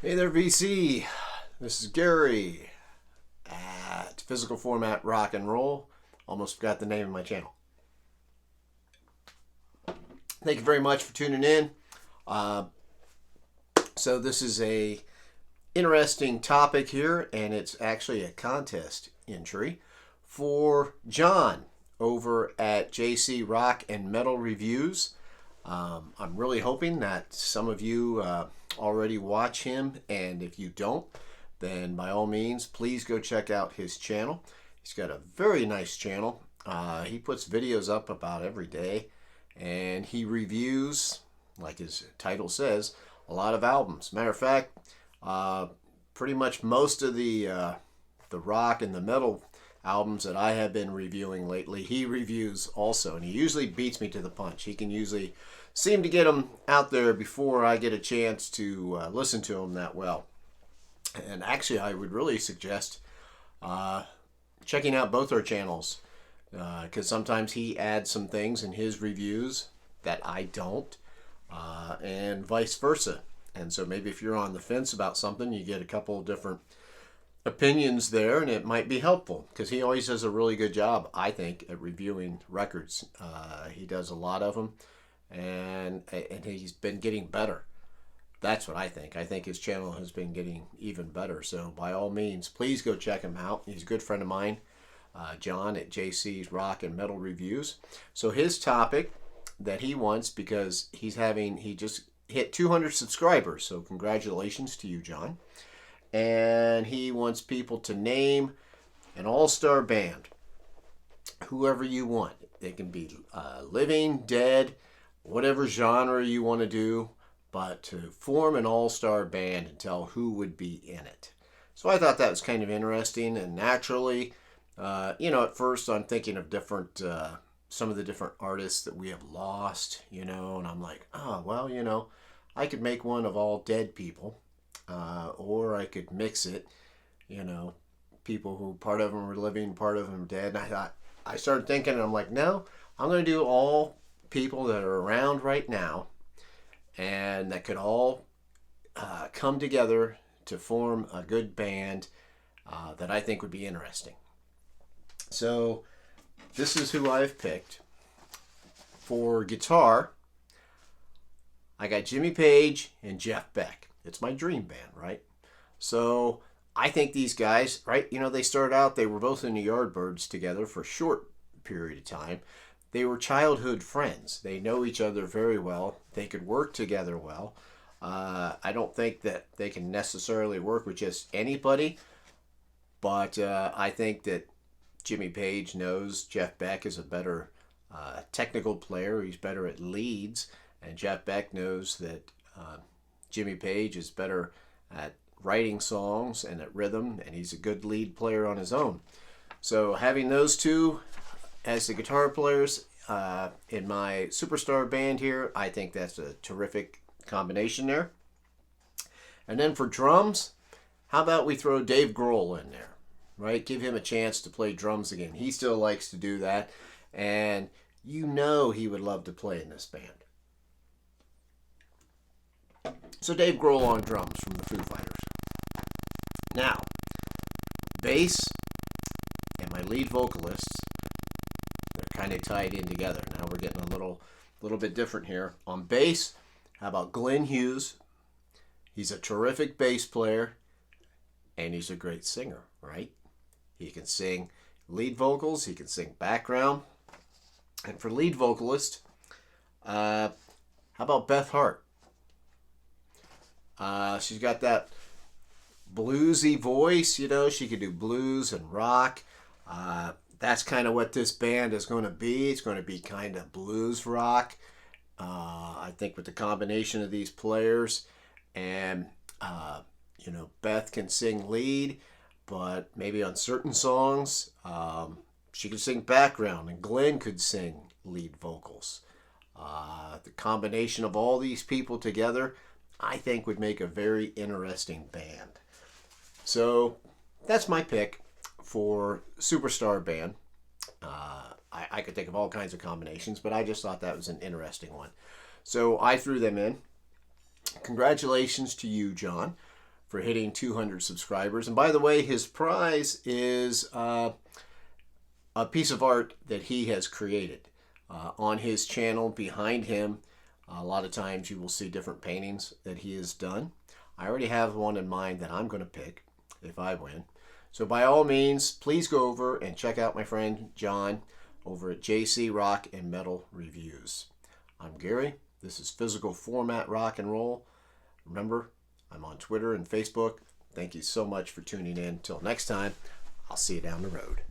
Hey there, VC. This is Gary at Physical Format Rock and Roll. Almost forgot the name of my channel. Thank you very much for tuning in. So this is a interesting topic here, and it's actually a contest entry for John over at JC Rock and Metal Reviews. I'm really hoping that some of you already watch him, and if you don't, then by all means, please go check out his channel. He's got a very nice channel. He puts videos up about every day, and he reviews, like his title says, a lot of albums. Matter of fact, pretty much most of the rock and the metal albums that I have been reviewing lately, he reviews also, and he usually beats me to the punch. He can usually seem to get them out there before I get a chance to listen to them that well. And actually, I would really suggest checking out both our channels, because sometimes he adds some things in his reviews that I don't, and vice versa. And so maybe if you're on the fence about something, you get a couple of different opinions there, and it might be helpful, because he always does a really good job, I think, at reviewing records. He does a lot of them, and he's been getting better. That's what I think. I think his channel has been getting even better. So by all means, please go check him out. He's a good friend of mine, John at JC's Rock and Metal Reviews. So his topic that he wants, because he just hit 200 subscribers. So congratulations to you, John. And he wants people to name an all-star band, whoever you want. They can be living, dead, whatever genre you want to do, but to form an all-star band and tell who would be in it. So I thought that was kind of interesting, and naturally, at first I'm thinking of some of the different artists that we have lost, and I'm like, I could make one of all dead people. Or I could mix it, people who part of them are living, part of them are dead. And I started thinking, and I'm like, no, I'm going to do all people that are around right now, and that could all come together to form a good band that I think would be interesting. So this is who I've picked. For guitar, I got Jimmy Page and Jeff Beck. It's my dream band, right? So I think these guys, right, they started out, they were both in the Yardbirds together for a short period of time. They were childhood friends. They know each other very well. They could work together well. I don't think that they can necessarily work with just anybody, but I think that Jimmy Page knows Jeff Beck is a better technical player. He's better at leads, and Jeff Beck knows that Jimmy Page is better at writing songs and at rhythm, and he's a good lead player on his own. So having those two as the guitar players in my superstar band here, I think that's a terrific combination there. And then for drums, how about we throw Dave Grohl in there, right? Give him a chance to play drums again. He still likes to do that, and he would love to play in this band. So Dave Grohl on drums from the Foo Fighters. Now, bass and my lead vocalists, they're kind of tied in together. Now we're getting a little bit different here. On bass, how about Glenn Hughes? He's a terrific bass player, and he's a great singer, right? He can sing lead vocals, he can sing background. And for lead vocalist, how about Beth Hart? She's got that bluesy voice, she could do blues and rock. That's kind of what this band is going to be. It's going to be kind of blues rock. I think with the combination of these players, and Beth can sing lead, but maybe on certain songs, she could sing background, and Glenn could sing lead vocals. The combination of all these people together, I think, would make a very interesting band. So that's my pick for superstar band. I could think of all kinds of combinations, but I just thought that was an interesting one. So I threw them in. Congratulations to you, John. for hitting 200 subscribers. And by the way, his prize is a piece of art that he has created on his channel. Behind him, a lot of times you will see different paintings that he has done. I already have one in mind that I'm going to pick if I win. So by all means, please go over and check out my friend John over at JC Rock and Metal Reviews. I'm Gary. This is Physical Format Rock and Roll. Remember, I'm on Twitter and Facebook. Thank you so much for tuning in. Till next time, I'll see you down the road.